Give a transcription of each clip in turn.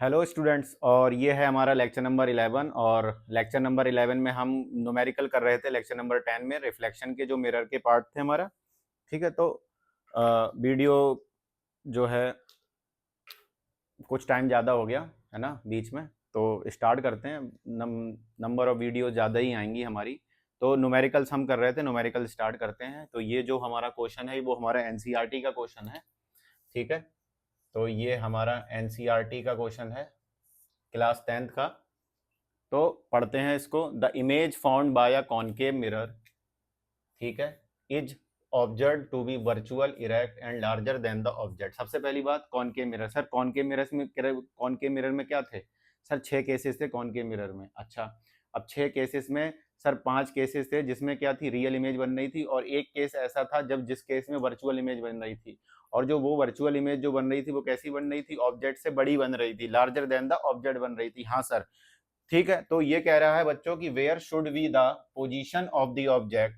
Hello students, और ये है हमारा लेक्चर नंबर 11। और लेक्चर नंबर 11 में हम न्यूमेरिकल कर रहे थे। लेक्चर नंबर 10 में रिफ्लेक्शन के जो मिरर के पार्ट थे हमारा। ठीक है, तो वीडियो जो है कुछ टाइम ज़्यादा हो गया है ना बीच में, तो स्टार्ट करते हैं। नंबर ऑफ वीडियो ज़्यादा ही आएंगी हमारी। तो न्यूमेरिकल्स हम कर रहे थे, न्यूमेरिकल स्टार्ट करते हैं। तो ये जो हमारा क्वेश्चन है वो हमारा एनसीईआरटी का क्वेश्चन है। ठीक है, तो ये हमारा एनसीईआरटी का क्वेश्चन है, क्लास 10th का। तो पढ़ते हैं इसको। The image found by a concave mirror, ठीक है, is observe to be virtual, erect and larger than the object. सबसे पहली बात, concave mirror. Sir concave mirror में क्या थे? सर 6 केसेस थे कॉनकेव मिरर में। अच्छा, अब 6 केसेस में सर 5 केसेस थे जिसमें क्या थी, रियल इमेज बन रही थी, और एक केस ऐसा था जब जिस केस में वर्चुअल इमेज बन रही थी। और जो वो वर्चुअल इमेज जो बन रही थी वो कैसी बन रही थी? ऑब्जेक्ट से बड़ी बन रही थी, लार्जर देन द ऑब्जेक्ट बन रही थी। हाँ सर, ठीक है। तो ये कह रहा है बच्चों की where should be the position of the object.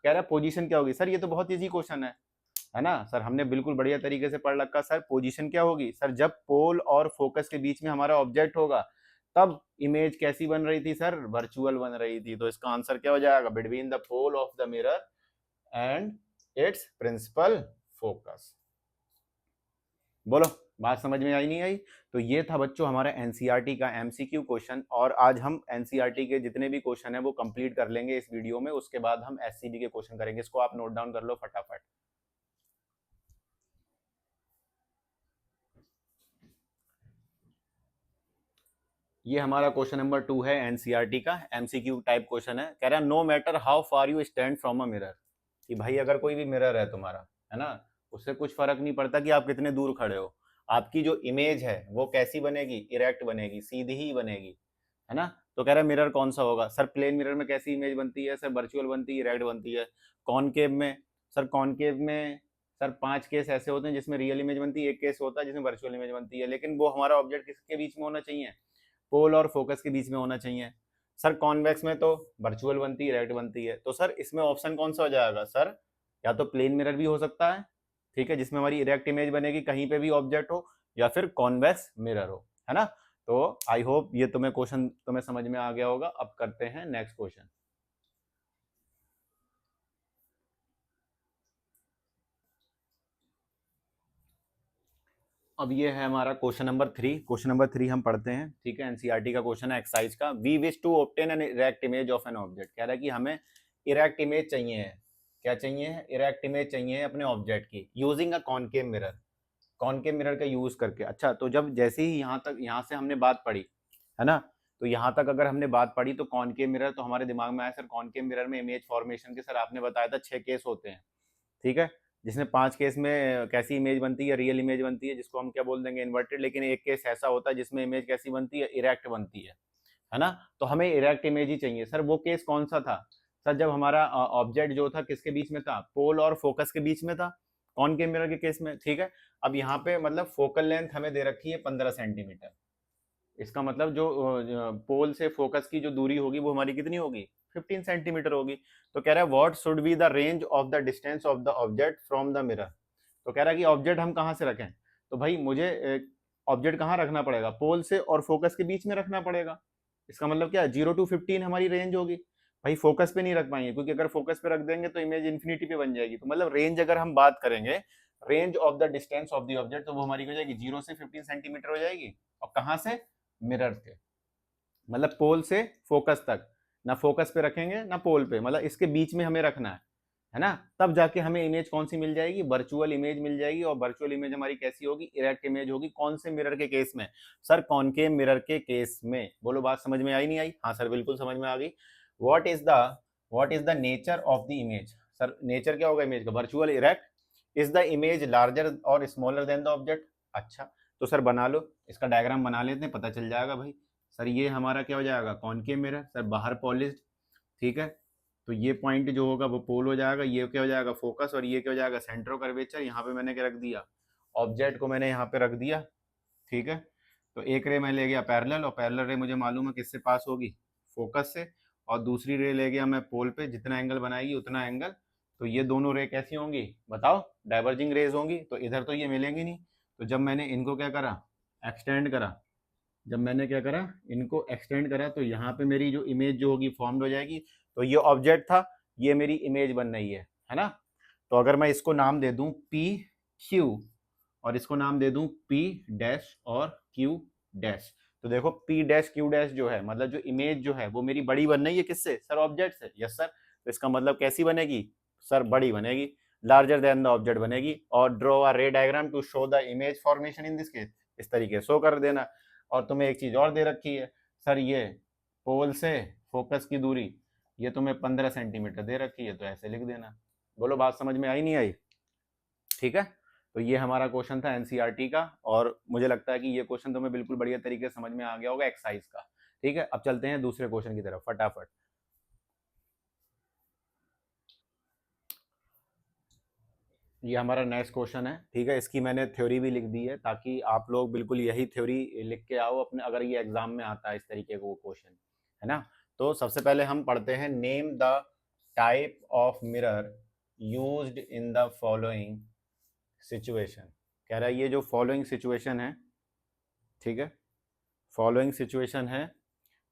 कह रहा है पोजीशन क्या होगी। सर ये तो बहुत इजी क्वेश्चन है ना सर, हमने बिल्कुल बढ़िया तरीके से पढ़ रखा। सर पोजीशन क्या होगी? सर जब पोल और फोकस के बीच में हमारा ऑब्जेक्ट होगा तब इमेज कैसी बन रही थी? सर वर्चुअल बन रही थी। तो इसका आंसर क्या हो जाएगा? Between the pole of the mirror and its principal focus. बोलो, बात समझ में आई नहीं आई? तो ये था बच्चों हमारा एनसीईआरटी का एमसीक्यू क्वेश्चन। और आज हम एनसीईआरटी के जितने भी क्वेश्चन है वो कंप्लीट कर लेंगे इस वीडियो में। उसके बाद हम एससीबी के क्वेश्चन करेंगे। इसको आप नोट डाउन कर लो फटाफट। ये हमारा क्वेश्चन नंबर 2 है एनसीईआरटी का, एमसीक्यू टाइप क्वेश्चन है। कह रहा है no matter how far you stand from a mirror. कि भाई अगर कोई भी मिरर है तुम्हारा, है ना, उससे कुछ फर्क नहीं पड़ता कि आप कितने दूर खड़े हो, आपकी जो इमेज है वो कैसी बनेगी? इरेक्ट बनेगी, सीधी ही बनेगी, है ना। तो कह रहा है मिरर कौन सा होगा? सर प्लेन मिरर में कैसी इमेज बनती है? सर वर्चुअल बनती है, इरेक्ट बनती है। कॉनकेव में, सर कॉनकेव में सर 5 केस ऐसे होते हैं जिसमें रियल इमेज बनती है, एक केस होता है जिसमें वर्चुअल इमेज बनती है। लेकिन वो हमारा ऑब्जेक्ट किसके बीच में होना चाहिए? पोल और फोकस के बीच में होना चाहिए। सर कॉन्वेक्स में तो वर्चुअल बनती है, इरेक्ट बनती है। तो सर इसमें ऑप्शन कौन सा हो जाएगा? सर या तो प्लेन मिरर भी हो सकता है, ठीक है, जिसमें हमारी इरेक्ट इमेज बनेगी कहीं पे भी ऑब्जेक्ट हो, या फिर कॉन्वेक्स मिरर हो, है ना। तो आई होप ये तुम्हें क्वेश्चन तुम्हें समझ में आ गया होगा। अब करते हैं नेक्स्ट क्वेश्चन। अब ये है हमारा क्वेश्चन नंबर 3। क्वेश्चन नंबर 3 हम पढ़ते हैं, ठीक है। एनसीईआरटी का क्वेश्चन है, एक्सरसाइज का। We wish to obtain an erect image of an object. कह रहा है कि हमें इरेक्ट इमेज चाहिए है। क्या चाहिए है? इरेक्ट इमेज चाहिए है अपने ऑब्जेक्ट की, using a concave mirror. Concave mirror का यूज करके। अच्छा, तो जब जैसे ही यहाँ से हमने बात पढ़ी, है ना, तो यहाँ तक अगर हमने बात पढ़ी तो कॉनकेव मिरर तो हमारे दिमाग में आया। सर कॉनकेव मिरर में इमेज फॉर्मेशन के सर आपने बताया था 6 केस होते हैं, ठीक है, जिसमें 5 केस में कैसी इमेज बनती है? रियल इमेज बनती है, जिसको हम क्या बोल देंगे? इन्वर्टेड। लेकिन एक केस ऐसा होता है जिसमें इमेज कैसी बनती है? इरेक्ट बनती है ना। तो हमें इरेक्ट इमेज ही चाहिए। सर वो केस कौन सा था? सर जब हमारा ऑब्जेक्ट जो था किसके बीच में था? पोल और फोकस के बीच में था, कॉनकेव मिरर के केस में, ठीक है। अब यहाँ पे मतलब फोकल लेंथ हमें दे रखी है 15 सेंटीमीटर। इसका मतलब जो पोल से फोकस की जो दूरी होगी वो हमारी कितनी होगी? 15 सेंटीमीटर होगी। तो कह रहा है what should be the range of the distance of the object from the mirror. तो कह रहा है कि ऑब्जेक्ट हम कहाँ से रखें? तो भाई मुझे ऑब्जेक्ट कहाँ रखना पड़ेगा? पोल से और फोकस के बीच में रखना पड़ेगा। इसका मतलब क्या? 0 to 15 हमारी रेंज होगी। भाई फोकस पे नहीं रख पाएंगे, क्योंकि अगर फोकस पे रख देंगे तो इमेज इन्फिनिटी पे बन जाएगी। तो मतलब रेंज अगर हम बात करेंगे, range of the distance of the object, तो वो हमारी हो जाएगी 0 से 15 सेंटीमीटर हो जाएगी। और कहाँ से? मिरर थे, मतलब पोल से फोकस तक। ना फोकस पे रखेंगे ना पोल पे, मतलब इसके बीच में हमें रखना है ना। तब जाके हमें इमेज कौन सी मिल जाएगी? वर्चुअल इमेज मिल जाएगी। और वर्चुअल इमेज हमारी कैसी होगी? इरेक्ट इमेज होगी। कौन से मिरर के केस में? सर कॉनकेव मिरर के केस में। बोलो बात समझ में आई नहीं आई? हाँ सर बिल्कुल समझ में आ गई। What is the nature of the image? Sir nature क्या होगा इमेज का? Virtual, erect. Is the image larger और स्मॉलर देन द ऑब्जेक्ट? अच्छा, तो सर बना लो, इसका डायग्राम बना लेते हैं, पता चल जाएगा भाई। सर ये हमारा क्या हो जाएगा? Concave mirror. सर बाहर पॉलिश्ड, ठीक है। तो ये पॉइंट जो होगा वो पोल हो जाएगा, ये क्या हो जाएगा? फोकस। और ये क्या हो जाएगा? Centre of curvature. यहाँ पे मैंने क्या रख दिया? ऑब्जेक्ट को मैंने यहाँ पे रख दिया, ठीक है। तो एक रे मैं ले गया पैरेलल, और पैरेलल रे मुझे मालूम है किससे पास होगी? फोकस से। और दूसरी रे ले गया मैं पोल पे, जितना एंगल बनाएगी उतना एंगल। तो ये दोनों रे कैसी होंगी बताओ? डाइवर्जिंग रेज होंगी। तो इधर तो ये मिलेंगी नहीं। तो जब मैंने इनको क्या करा? एक्सटेंड करा, जब मैंने क्या करा, इनको एक्सटेंड करा, तो यहाँ पे मेरी जो इमेज जो होगी फॉर्म्ड हो जाएगी। तो ये ऑब्जेक्ट था, ये मेरी इमेज बन रही है ना। तो अगर मैं इसको नाम दे दूं पी क्यू और इसको नाम दे दूं पी डैश और क्यू डैश, तो देखो पी डैश क्यू डैश जो है, मतलब जो इमेज जो है वो मेरी बड़ी बन रही है किससे सर, ऑब्जेक्ट से। Yes sir. तो इसका मतलब कैसी बनेगी सर, बड़ी बनेगी, लार्जर देन द ऑब्जेक्ट बनेगी। और draw a ray diagram to show the image formation in this case, इस तरीके से शो कर देना। और तुम्हें एक चीज और दे रखी है सर, ये पोल से फोकस की दूरी ये तुम्हें 15 सेंटीमीटर दे रखी है, तो ऐसे लिख देना। बोलो बात समझ में आई नहीं आई? ठीक है। तो ये हमारा क्वेश्चन था एनसीईआरटी का, और मुझे लगता है कि ये क्वेश्चन तुम्हें बिल्कुल बढ़िया तरीके से समझ में आ गया होगा एक्सरसाइज का। ठीक है, अब चलते हैं दूसरे क्वेश्चन की तरफ फटाफट। ये हमारा नेक्स्ट क्वेश्चन है। ठीक है, इसकी मैंने थ्योरी भी लिख दी है ताकि आप लोग बिल्कुल यही थ्योरी लिख के आओ अपने, अगर ये एग्जाम में आता है इस तरीके का क्वेश्चन, है ना। तो सबसे पहले हम पढ़ते हैं, name the type of mirror used in the following situation. कह रहा है ये जो फॉलोइंग सिचुएशन है, ठीक है, फॉलोइंग सिचुएशन है,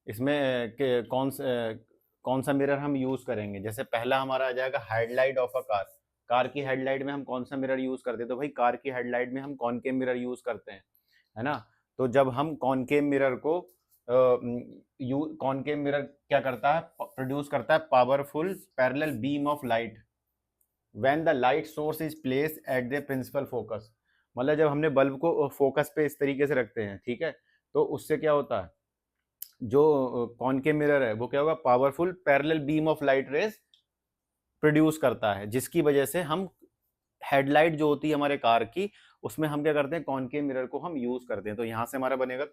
इसमें कौन सा मिरर हम यूज करेंगे। जैसे पहला हमारा आ जाएगा headlight of a car. Car की हेडलाइट में हम कौन सा मिरर यूज करते हैं, तो भाई कार की हेडलाइट में हम कॉनकेव मिरर यूज करते हैं, है ना। तो जब हम कॉनकेव मिरर को कॉनकेव मिरर क्या करता है, प्रोड्यूस करता है powerful parallel beam of light when the light source is place at the principal focus. मतलब जब हमने बल्ब को फोकस पे इस तरीके से रखते हैं, ठीक है, तो उससे क्या होता है, जो कॉनकेव मिरर है वो क्या होगा, powerful parallel beam of light rays produce करता है, जिसकी वजह से हम हेडलाइट जो होती है हमारे कार की, उसमें हम क्या करते हैं, कॉनकेव मिरर को हम यूज करते हैं। तो यहां से हमारा बनेगा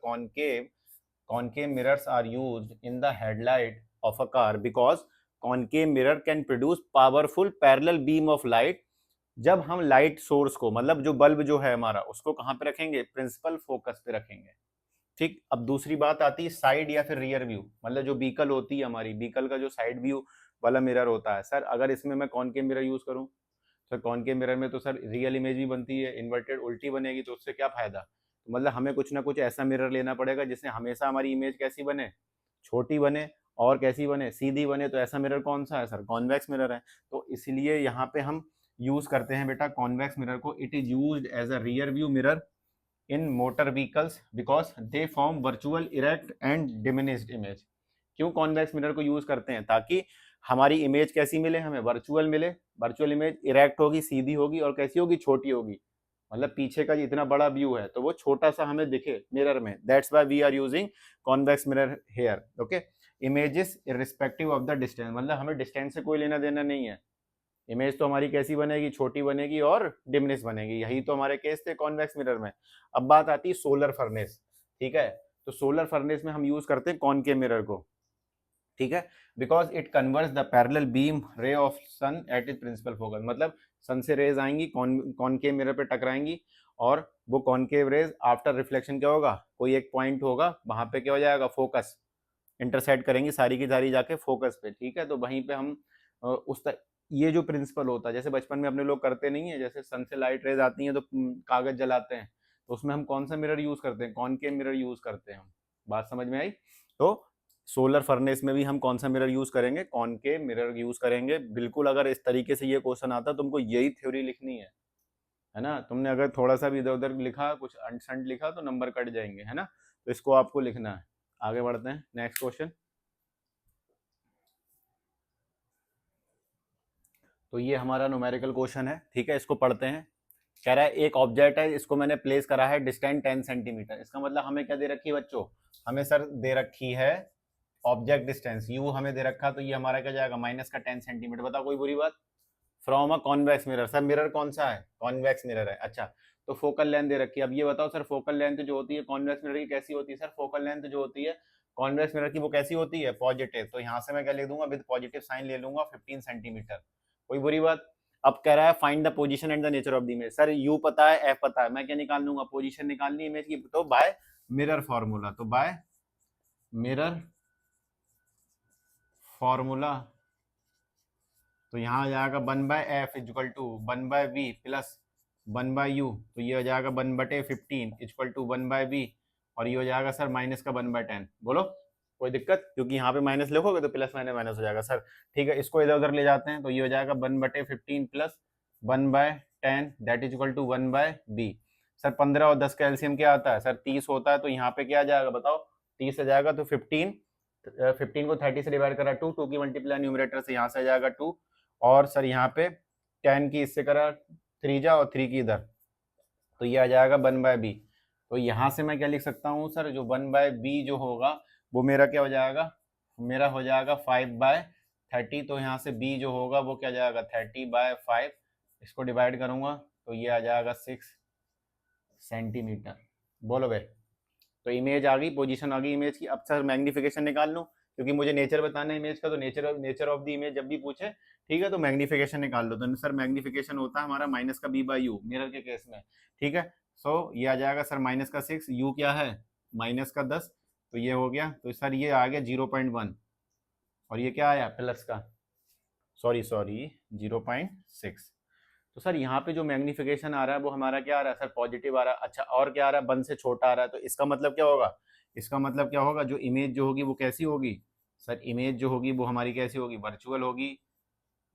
concave mirrors are used in the headlight of a car because concave mirror can produce powerful parallel beam of light. जब हम लाइट सोर्स को, मतलब जो बल्ब जो है हमारा, उसको कहां पे रखेंगे, प्रिंसिपल फोकस पे रखेंगे। ठीक, अब दूसरी बात आती है साइड या फिर रियर व्यू, मतलब जो बीकल होती है हमारी, बीकल का जो साइड व्यू वाला मिरर होता है सर, अगर इसमें मैं कॉनकेव मिरर यूज करूं, सर कॉनकेव मिरर में तो सर रियल इमेज भी बनती है, इन्वर्टेड उल्टी बनेगी, तो उससे क्या फायदा। तो मतलब हमें कुछ ना कुछ ऐसा मिरर लेना पड़ेगा जिससे हमेशा हमारी इमेज कैसी बने, छोटी बने, और कैसी बने, सीधी बने। तो ऐसा मिरर कौन सा है सर, कॉन्वेक्स मिरर है। तो इसलिए यहाँ पे हम यूज करते हैं बेटा कॉन्वेक्स मिरर को। It is used as a rear view mirror in motor vehicles because they form virtual erect and diminished image. क्यों कॉन्वेक्स मिरर को यूज करते हैं, ताकि हमारी इमेज कैसी मिले, हमें वर्चुअल मिले, वर्चुअल इमेज इरेक्ट होगी, सीधी होगी, और कैसी होगी, छोटी होगी। मतलब पीछे का जितना बड़ा व्यू है तो वो छोटा सा हमें दिखे मिरर में। That's why we are using convex mirror here. Okay, images irrespective of the distance, मतलब हमें डिस्टेंस से कोई लेना देना नहीं है, इमेज तो हमारी कैसी बनेगी, छोटी बनेगी और डिमिनिश बनेगी। यही तो हमारे केस थे कॉन्वेक्स मिरर में। अब बात आती है सोलर फर्नेस। ठीक है, तो सोलर फर्नेस में हम यूज करते हैं कॉनकेव मिरर को। ठीक है, because it converts the parallel beam ray of sun at it principal focus. मतलब सन से रेज आएंगी, कॉनकेव मिरर पे टकराएंगी, और वो कॉनकेव रेज आफ्टर रिफ्लेक्शन क्या होगा, कोई एक पॉइंट होगा, वहां पे क्या हो जाएगा, फोकस इंटरसेक्ट करेंगी सारी की सारी जाके फोकस पे। ठीक है, तो वहीं पे हम ये जो प्रिंसिपल होता है, जैसे बचपन में अपने लोग करते नहीं है, जैसे सन से लाइट रेज आती हैं तो कागज जलाते हैं, तो उसमें हम कौन सा मिरर यूज करते हैं, कॉनकेव मिरर यूज करते हैं हम। बात समझ में आई? तो सोलर फर्नेस में भी हम कौन सा मिरर यूज करेंगे, कॉनकेव मिरर यूज करेंगे। बिल्कुल, अगर इस तरीके से ये क्वेश्चन आता तुमको यही थ्योरी लिखनी है ना। तुमने अगर थोड़ा सा भी इधर उधर लिखा, कुछ अंट संट लिखा, तो नंबर कट जाएंगे, है ना। तो इसको आपको लिखना है। आगे बढ़ते हैं, नेक्स्ट क्वेश्चन। तो ये हमारा न्यूमेरिकल क्वेश्चन है, ठीक है, इसको पढ़ते हैं। कह रहा है एक ऑब्जेक्ट है, इसको मैंने प्लेस करा है डिस्टेंस 10 सेंटीमीटर। इसका मतलब हमें क्या दे रखी है बच्चों, हमें सर दे रखी है ऑब्जेक्ट डिस्टेंस यू हमें दे रखा, तो ये हमारा क्या जाएगा, माइनस का 10 सेंटीमीटर। बताओ कोई बुरी बात। From a convex mirror, sir mirror कौन सा है, कॉन्वेक्स मिरर है। अच्छा, तो फोकल लेंथ दे रखी है। अब ये बताओ सर, फोकल लेंथ जो होती है कॉन्वेक्स मिरर की कैसी होती है, सर फोकल लेंथ जो होती है कॉन्वेक्स मिरर की वो कैसी होती है, पॉजिटिव। तो यहाँ से मैं क्या लिख दूंगा, विद पॉजिटिव साइन ले लूंगा 15 सेंटीमीटर। कोई बुरी बात। अब कह रहा है find the position and the nature of the image. Sir you पता है, एफ पता है, मैं क्या निकाल लूंगा, पोजीशन निकालनी इमेज की, तो बाय मिरर फॉर्मूला। तो बाय मिरर फॉर्मूला, तो यहाँ आ जाएगा 1/f equal to 1/v plus 1/u। तो ये हो जाएगा 1/15 इक्वल टू 1/v, और ये हो जाएगा सर माइनस का 1/10। बोलो कोई दिक्कत, क्योंकि यहाँ पे माइनस लिखोगे तो प्लस माइनस माइनस हो जाएगा सर। ठीक है, इसको इधर उधर ले जाते हैं तो ये हो जाएगा 1/15 plus 1/10 that is equal to 1/b। Sir 15 और 10 का एलसीएम क्या आता है सर 30 होता है, तो यहाँ पे क्या आ जाएगा बताओ, 30 आ जाएगा, तो 15 को 30 से डिवाइड करा 2 की मल्टीप्लाई न्यूमरेटर से यहाँ से आ जाएगा 2, और सर यहाँ पे 10 की इससे करा 3 जा और 3 की इधर, तो ये आ जाएगा 1/b। तो यहाँ से मैं क्या लिख सकता हूँ सर, जो 1/b जो होगा वो मेरा क्या हो जाएगा, मेरा हो जाएगा 5/30। तो यहाँ से b जो होगा वो क्या जाएगा 30/5, इसको डिवाइड करूंगा तो ये आ जाएगा 6 सेंटीमीटर। बोलो भाई, तो इमेज आ गई, पोजीशन आ गई इमेज की। अब सर मैग्निफिकेशन निकाल लूँ, क्योंकि मुझे नेचर बताना है इमेज का, तो नेचर ऑफ द इमेज जब भी पूछे ठीक है तो मैग्निफिकेशन निकाल लो। तो सर मैग्निफिकेशन होता है हमारा माइनस का b/u मिरर के केस में। ठीक है, सो ये आ जाएगा सर माइनस का 6, u क्या है माइनस का 10, तो ये हो गया, तो सर ये आ गया 0.1, और ये क्या आया प्लस का सॉरी 0.6। तो सर यहाँ पे जो मैग्निफिकेशन आ रहा है वो हमारा क्या आ रहा है सर पॉजिटिव आ रहा है। अच्छा, और क्या आ रहा है 1 से छोटा आ रहा है, तो इसका मतलब क्या होगा, इसका मतलब क्या होगा, जो इमेज जो होगी वो कैसी होगी सर, इमेज जो होगी वो हमारी कैसी होगी, वर्चुअल होगी,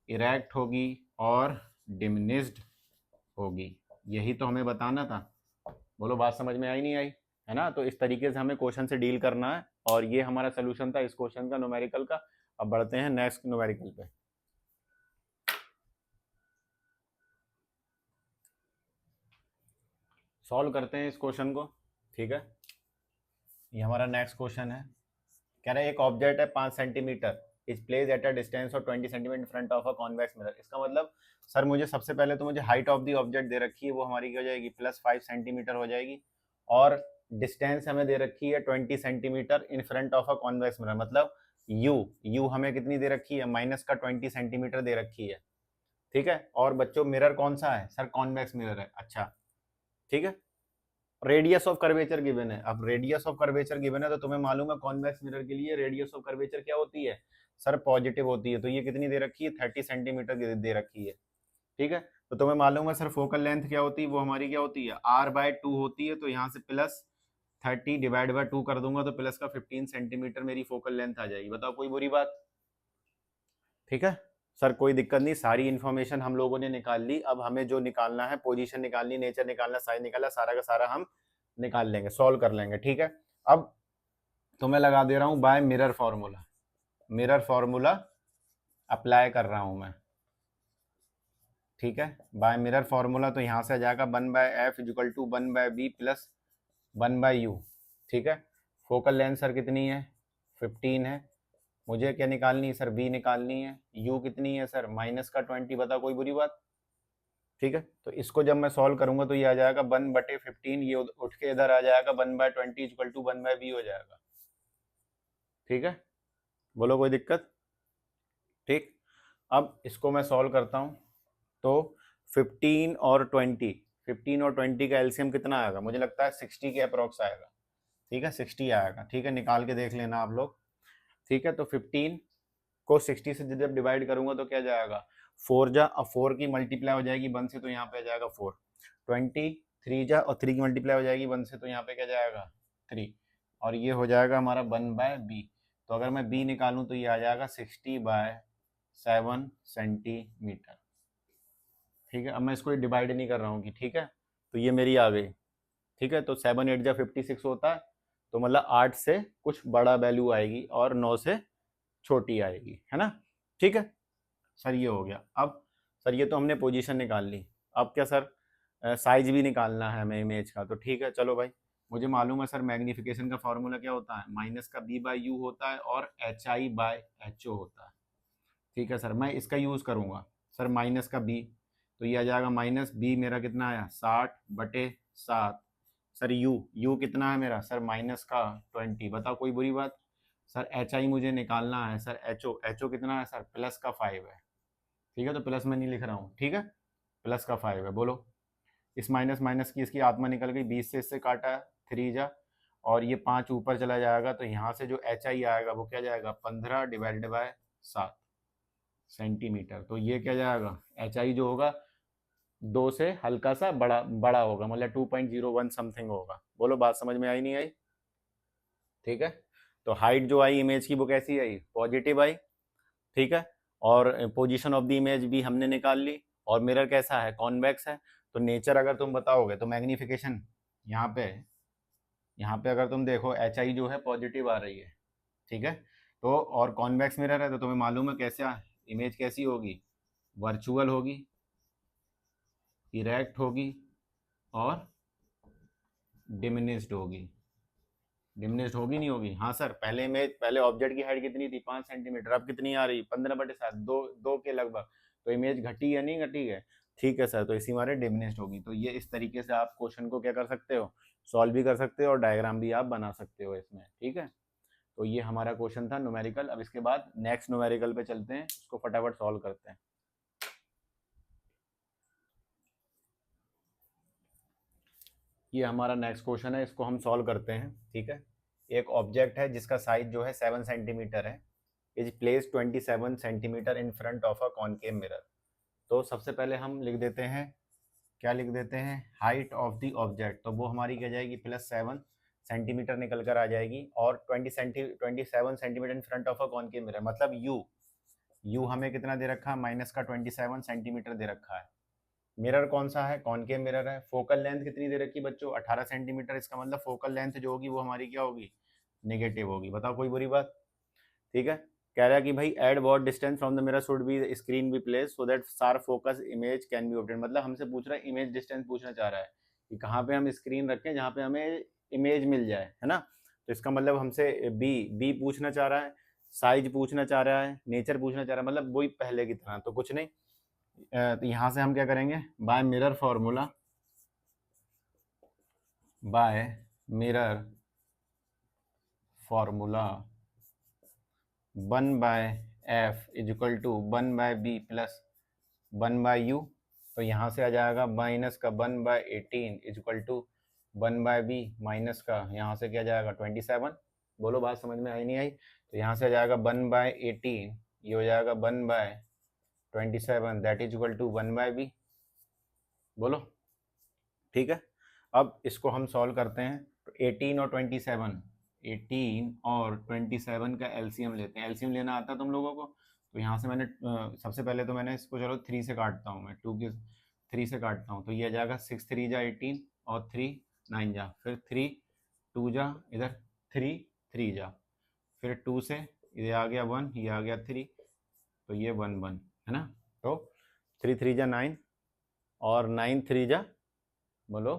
इरेक्ट होगी और डिमिनिश्ड होगी। यही तो हमें बताना था। बोलो बात समझ में आई नहीं आई, है ना। तो इस तरीके से हमें क्वेश्चन से डील करना है, और ये हमारा सोल्यूशन था इस क्वेश्चन का न्यूमेरिकल का। अब बढ़ते हैं नेक्स्ट न्यूमेरिकल पे। सॉल्व करते हैं इस क्वेश्चन को। ठीक है, ये हमारा नेक्स्ट क्वेश्चन है। कह रहा है एक ऑब्जेक्ट है 5 centimetre is place at a distance of 20 centimetre in front of a convex mirror. इसका मतलब सर मुझे सबसे पहले तो मुझे height of the object they रखी है, वो हमारी क्या हो जाएगी +5 सेंटीमीटर हो जाएगी, और डिस्टेंस हमें दे रखी है 20 centimetre in front of a convex mirror. मतलब यू हमें कितनी दे रखी है, माइनस का 20 सेंटीमीटर दे रखी है। ठीक है, और बच्चों मिरर कौन सा है सर, कॉन्वेक्स मिरर है। अच्छा ठीक है, रेडियस ऑफ कर्वेचर गिवन है। अब रेडियस ऑफ कर्वेचर गिवन है तो तुम्हें मालूम है कॉन्वेक्स मिरर के लिए रेडियस ऑफ कर्वेचर क्या होती है सर, पॉजिटिव होती है। तो ये कितनी दे रखी है 30 सेंटीमीटर दे रखी है। ठीक है, तो तुम्हें मालूम है सर फोकल लेंथ क्या होती है, वो हमारी क्या होती है r/2 होती है। तो यहाँ से +30 डिवाइड बाय 2 कर दूंगा तो प्लस का 15 सेंटीमीटर मेरी फोकल लेंथ आ जाएगी। बताओ कोई बुरी बात। ठीक है सर, कोई दिक्कत नहीं, सारी इन्फॉर्मेशन हम लोगों ने निकाल ली। अब हमें जो निकालना है, पोजीशन निकालनी, नेचर निकालना, साइज निकालना, सारा का सारा हम निकाल लेंगे, सॉल्व कर लेंगे। ठीक है, अब तो मैं लगा दे रहा हूं by mirror formula, mirror formula apply कर रहा हूं मैं। ठीक है, बाय मिरर फॉर्मूला, तो यहां से आ जाएगा 1/f equal to 1/b plus 1/u। ठीक है, फोकल लेंथ सर कितनी है 15 है, मुझे क्या निकालनी है सर b निकालनी है। u कितनी है सर माइनस का 20। बता कोई बुरी बात। ठीक है, तो इसको जब मैं सॉल्व करूंगा तो ये आ जाएगा 1/15, ये उठ के इधर आ जाएगा 1/20 इक्वल टू 1/b हो जाएगा। ठीक है, बोलो कोई दिक्कत। ठीक, अब इसको मैं सॉल्व करता हूँ तो 15 और 20 का एलसीएम कितना आएगा, मुझे लगता है 60 के अप्रॉक्स आएगा। ठीक है, 60 आएगा। ठीक है, निकाल के देख लेना आप लोग। ठीक है, तो 15 को 60 से जब डिवाइड करूंगा तो क्या जाएगा 4 जा, अब 4 की मल्टीप्लाई हो जाएगी 1 से, तो यहाँ पे आ जाएगा 4। 20 3 जा, और 3 की मल्टीप्लाई हो जाएगी 1 से, तो यहाँ पे क्या जाएगा 3, और ये हो जाएगा हमारा 1/b। तो अगर मैं b निकालूं तो ये आ जाएगा 60/7 सेंटीमीटर। ठीक है, अब मैं इसको डिवाइड नहीं कर रहा हूँ कि ठीक है, तो ये मेरी आ गई। ठीक है, तो 7 8 जा 56 होता है, तो मतलब 8 से कुछ बड़ा वैल्यू आएगी और 9 से छोटी आएगी, है ना। ठीक है सर, ये हो गया। अब सर ये तो हमने पोजीशन निकाल ली, अब क्या सर साइज भी निकालना है हमें इमेज का। तो ठीक है चलो भाई, मुझे मालूम है सर मैग्नीफिकेशन का फॉर्मूला क्या होता है, माइनस का b/u होता है और hi/ho होता है। ठीक है सर, मैं इसका यूज़ करूँगा सर, माइनस का b, तो ये आ जाएगा माइनस b, मेरा कितना आया 60/7। सर u कितना है मेरा सर माइनस का 20। बताओ कोई बुरी बात। सर hi मुझे निकालना है सर, ho कितना है सर प्लस का 5 है। ठीक है, तो प्लस में नहीं लिख रहा हूँ, ठीक है प्लस का 5 है। बोलो, इस माइनस माइनस की इसकी आत्मा निकल गई, 20 से इससे काटा 3 जा, और ये 5 ऊपर चला जाएगा, तो यहाँ से जो hi आएगा वो क्या जाएगा 15 डिवाइडेड बाय 7 सेंटीमीटर। तो ये क्या जाएगा hi जो होगा 2 से हल्का सा बड़ा बड़ा होगा, मतलब 2.01 समथिंग होगा। बोलो बात समझ में आई नहीं आई। ठीक है। तो हाइट जो आई इमेज की वो कैसी आई, पॉजिटिव आई, ठीक है। और पोजीशन ऑफ द इमेज भी हमने निकाल ली, और मिरर कैसा है, कॉन्वेक्स है। तो नेचर अगर तुम बताओगे तो मैग्निफिकेशन यहाँ पे अगर तुम देखो एच आई जो है पॉजिटिव आ रही है, ठीक है। तो और कॉन्वेक्स मिरर है तो तुम्हें मालूम है कैसे इमेज कैसी होगी, वर्चुअल होगी, इरेक्ट होगी, और डिमिनिस्ड होगी। डिमिनिस्ड होगी नहीं होगी, हाँ सर। पहले इमेज, पहले ऑब्जेक्ट की हाइट कितनी थी, 5 सेंटीमीटर, अब कितनी आ रही, 15/7, दो के लगभग। तो इमेज घटी या नहीं घटी है, ठीक है सर। तो इसी मारे डिमिनिस्ड होगी। तो ये इस तरीके से आप क्वेश्चन को क्या कर सकते हो, सॉल्व भी कर सकते हो, और डायग्राम भी आप बना सकते हो इसमें, ठीक है। तो ये हमारा क्वेश्चन था न्यूमेरिकल। अब इसके बाद नेक्स्ट न्यूमेरिकल पे चलते हैं, उसको फटाफट सॉल्व करते हैं। ये हमारा नेक्स्ट क्वेश्चन है, इसको हम सॉल्व करते हैं, ठीक है। एक ऑब्जेक्ट है जिसका साइज जो है 7 सेंटीमीटर है, is place 27 centimetre in front of a concave mirror. तो सबसे पहले हम लिख देते हैं, क्या लिख देते हैं, हाइट ऑफ द ऑब्जेक्ट। तो वो हमारी क्या जाएगी, +7 सेंटीमीटर निकल कर आ जाएगी, और 27 centimetre in front of a concave mirror, मतलब यू हमें कितना दे रखा है, -27 सेंटीमीटर दे रखा है। मिरर कौन सा है, कॉनकेव मिरर है। फोकल लेंथ कितनी दे रखी बच्चों, 18 सेंटीमीटर। इसका मतलब फोकल लेंथ जो होगी वो हमारी क्या होगी, नेगेटिव होगी। बताओ कोई बुरी बात, ठीक है। कह रहा है कि भाई at what distance from the mirror should be screen be place so that sharp focus image can be obtained. मतलब हमसे पूछ रहा है, इमेज डिस्टेंस पूछना चाह रहा है कि कहाँ पे हम स्क्रीन रखें जहाँ पे हमें इमेज मिल जाए, है ना। तो इसका मतलब हमसे बी पूछना चाह रहा है, साइज पूछना चाह रहा है, नेचर पूछना चाह रहा है, मतलब वही पहले की तरह। तो कुछ नहीं, तो यहाँ से हम क्या करेंगे, by mirror formula, by mirror formula 1/f=1/b+1/u। तो यहाँ से आ जाएगा माइनस का 1/18=1/b माइनस का, यहाँ से क्या जाएगा 27। बोलो बात समझ में आई नहीं आई। तो यहाँ से आ जाएगा 1/18, ये हो जाएगा 1/27, that is equal to 1/b। बोलो, ठीक है। अब इसको हम सॉल्व करते हैं। तो 18 और 27 का एलसीएम लेते हैं। एलसीएम लेना आता है तुम लोगों को। तो यहाँ से मैंने सबसे पहले तो मैंने इसको चलो 3 से काटता हूँ, मैं 2 के 3 से काटता हूँ। तो ये आ जाएगा 6 3 जा 18, और 3 9 जा, फिर 3 2 जा, इधर 3 3 जा, फिर 2 से ये आ गया 1, ये आ गया 3, तो ये 1 1 है ना। तो 3 3 जा 9, और 9 3 जा, बोलो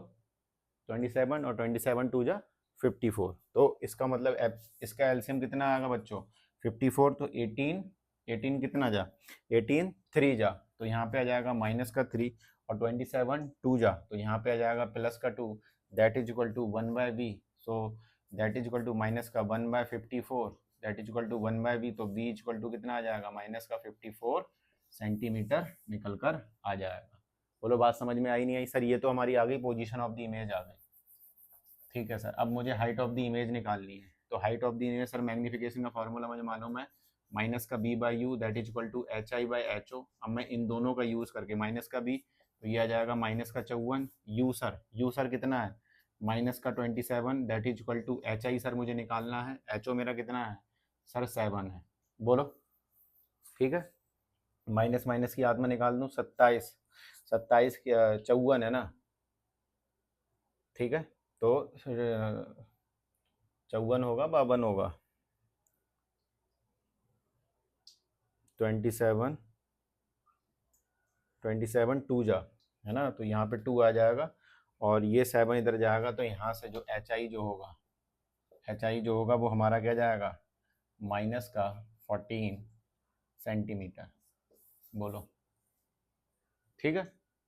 27, और 27 2 जा 54। तो इसका मतलब इसका एलसीएम कितना आएगा बच्चों, 54। तो 18 कितना जा, 18 3 जा, तो यहाँ पे आ जाएगा माइनस का 3, और 27 2 जा, तो यहाँ पे आ जाएगा प्लस का 2, that is equal to 1/b। So that is equal to minus का 1/54, that is equal to 1/b। तो b इज इक्वल टू कितना आ जाएगा, माइनस का 54 सेंटीमीटर निकल कर आ जाएगा। बोलो बात समझ में आई नहीं आई। सर ये तो हमारी आ गई पोजीशन ऑफ द इमेज आ गई, ठीक है सर। अब मुझे हाइट ऑफ द इमेज निकालनी है। तो height of the image sir, magnification का फॉर्मूला मुझे मालूम है, माइनस का b/u that is equal to hi/ho। अब मैं इन दोनों का यूज करके, माइनस का b, तो ये आ जाएगा माइनस का 54, यू सर कितना है, माइनस का 27 that is equal to hi sir मुझे निकालना है, ho मेरा कितना है सर 7 है। बोलो, ठीक है। माइनस माइनस की हाथ में निकाल दूँ, 27 27 54 है ना, ठीक है। तो 54 होगा, 52 होगा, 27 2 जा, है ना। तो यहाँ पे 2 आ जाएगा, और ये 7 इधर जाएगा। तो यहाँ से जो एच आई जो होगा वो हमारा क्या जाएगा, माइनस का 14 सेंटीमीटर। बोलो, ठीक है।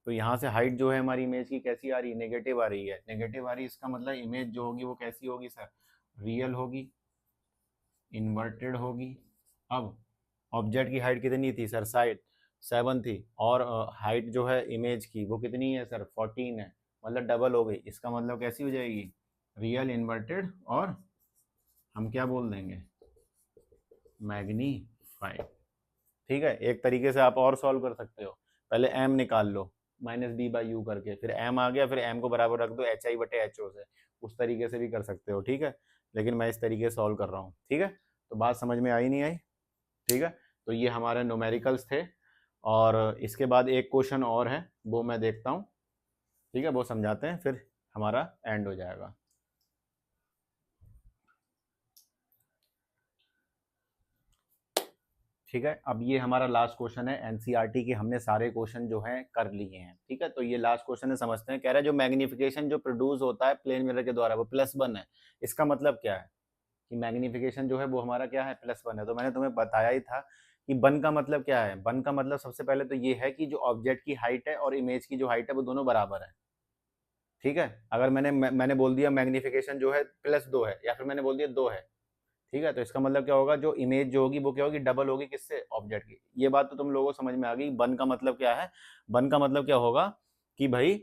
तो यहाँ से हाइट जो है हमारी इमेज की कैसी आ रही है, नेगेटिव आ रही है। नेगेटिव आ रही है, इसका मतलब इमेज जो होगी वो कैसी होगी सर, रियल होगी, इन्वर्टेड होगी। अब ऑब्जेक्ट की हाइट कितनी थी सर, 7 थी, और हाइट जो है इमेज की वो कितनी है सर, 14 है, मतलब डबल हो गई। इसका मतलब कैसी हो जाएगी, रियल, इन्वर्टेड, और हम क्या बोल देंगे, मैग्नीफाइड। ठीक है। एक तरीके से आप और सॉल्व कर सकते हो, पहले m निकाल लो -b/u करके, फिर m आ गया, फिर m को बराबर रख दो hi/ho से, उस तरीके से भी कर सकते हो, ठीक है। लेकिन मैं इस तरीके से सॉल्व कर रहा हूँ। ठीक है, तो बात समझ में आई नहीं आई? ठीक है, तो ये हमारे न्यूमेरिकल्स थे। और इसके बाद एक क्वेश्चन और है, वो मैं देखता हूँ। ठीक है, वो समझाते हैं, फिर हमारा एंड हो जाएगा। ठीक है, अब ये हमारा लास्ट क्वेश्चन है एनसीईआरटी के, हमने सारे क्वेश्चन जो हैं कर लिए हैं। ठीक है, तो ये लास्ट क्वेश्चन है, समझते हैं। कह रहा है जो मैग्निफिकेशन जो प्रोड्यूस होता है प्लेन मिरर के द्वारा वो +1 है। इसका मतलब क्या है कि मैग्निफिकेशन जो है वो हमारा क्या है, +1 है। तो मैंने तुम्हें बताया ही था कि 1 का मतलब क्या है। 1 का मतलब सबसे पहले तो ये है कि जो ऑब्जेक्ट की हाइट है और इमेज की जो हाइट है वो दोनों बराबर है। ठीक है, अगर मैंने बोल दिया मैग्निफिकेशन जो है +2 है, या फिर मैंने बोल दिया 2 है, ठीक है, तो इसका मतलब क्या होगा, जो इमेज जो होगी वो क्या होगी, डबल होगी किससे, ऑब्जेक्ट की। ये बात तो तुम लोगों को समझ में आ गई। 1 का मतलब क्या है, 1 का मतलब क्या होगा कि भाई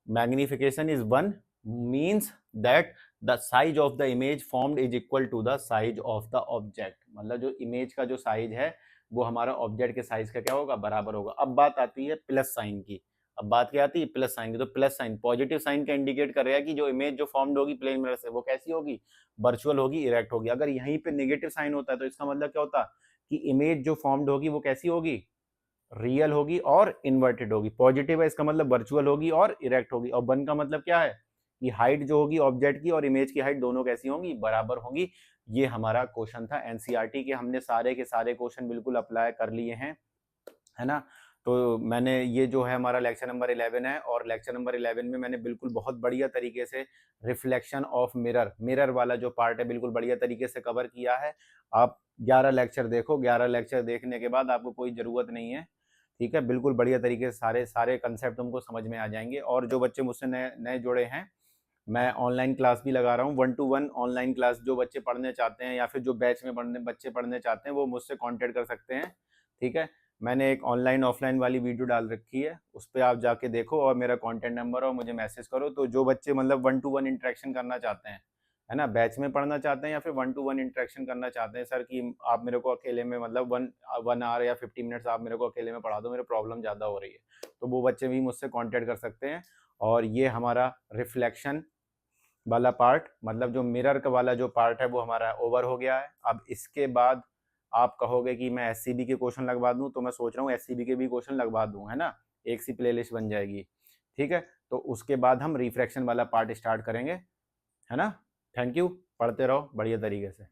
magnification is 1 means that the size of the image formed is equal to the size of the object. मतलब जो इमेज का जो साइज है वो हमारा ऑब्जेक्ट के साइज का क्या होगा, बराबर होगा। अब बात आती है प्लस साइन की। अब बात क्या आती है, प्लस साइन की। तो प्लस साइन पॉजिटिव साइन का इंडिकेट कर रहा है कि जो इमेज जो फॉर्म्ड होगी प्लेन मिरर से वो कैसी होगी, वर्चुअल होगी, इरेक्ट होगी। अगर यहीं पे नेगेटिव साइन होता है तो इसका मतलब क्या होता कि इमेज जो फॉर्म्ड होगी वो कैसी होगी, रियल होगी और इन्वर्टेड होगी। पॉजिटिव है इसका मतलब वर्चुअल होगी और इरेक्ट होगी। और 1 का मतलब क्या है कि हाइट जो होगी ऑब्जेक्ट की और इमेज की हाइट दोनों कैसी होंगी, बराबर होंगी। ये हमारा क्वेश्चन था एनसीईआरटी के, हमने सारे के सारे क्वेश्चन बिल्कुल अप्लाई कर लिए हैं, है ना। तो मैंने ये जो है हमारा लेक्चर नंबर 11 है, और लेक्चर नंबर 11 में मैंने बिल्कुल बहुत बढ़िया तरीके से रिफ्लेक्शन ऑफ मिरर वाला जो पार्ट है बिल्कुल बढ़िया तरीके से कवर किया है। आप 11 लेक्चर देखो, 11 लेक्चर देखने के बाद आपको कोई ज़रूरत नहीं है, ठीक है, बिल्कुल बढ़िया तरीके से सारे सारे कंसेप्ट तुमको समझ में आ जाएंगे। और जो बच्चे मुझसे नए नए जुड़े हैं, मैं ऑनलाइन क्लास भी लगा रहा हूँ, 1 to 1 ऑनलाइन क्लास। जो बच्चे पढ़ने चाहते हैं या फिर जो बैच में बच्चे पढ़ने चाहते हैं वो मुझसे कांटेक्ट कर सकते हैं। ठीक है, मैंने एक ऑनलाइन ऑफलाइन वाली वीडियो डाल रखी है, उस पर आप जाके देखो और मेरा कॉन्टेक्ट नंबर और मुझे मैसेज करो। तो जो बच्चे मतलब 1 to 1 इंटरेक्शन करना चाहते हैं, है ना, बैच में पढ़ना चाहते हैं या फिर 1 to 1 इंटरेक्शन करना चाहते हैं, सर कि आप मेरे को अकेले में मतलब 1 आवर या 50 मिनट्स आप मेरे को अकेले में पढ़ा दो, मेरे प्रॉब्लम ज़्यादा हो रही है, तो वो बच्चे भी मुझसे कॉन्टेक्ट कर सकते हैं। और ये हमारा रिफ्लेक्शन वाला पार्ट, मतलब जो मिरर का वाला जो पार्ट है वो हमारा ओवर हो गया है। अब इसके बाद आप कहोगे कि मैं एससीबी के क्वेश्चन लगवा दूं, तो मैं सोच रहा हूँ एससीबी के भी क्वेश्चन लगवा दूं, है ना, एक सी प्लेलिस्ट बन जाएगी। ठीक है, तो उसके बाद हम रिफ्रैक्शन वाला पार्ट स्टार्ट करेंगे, है ना। थैंक यू, पढ़ते रहो बढ़िया तरीके से।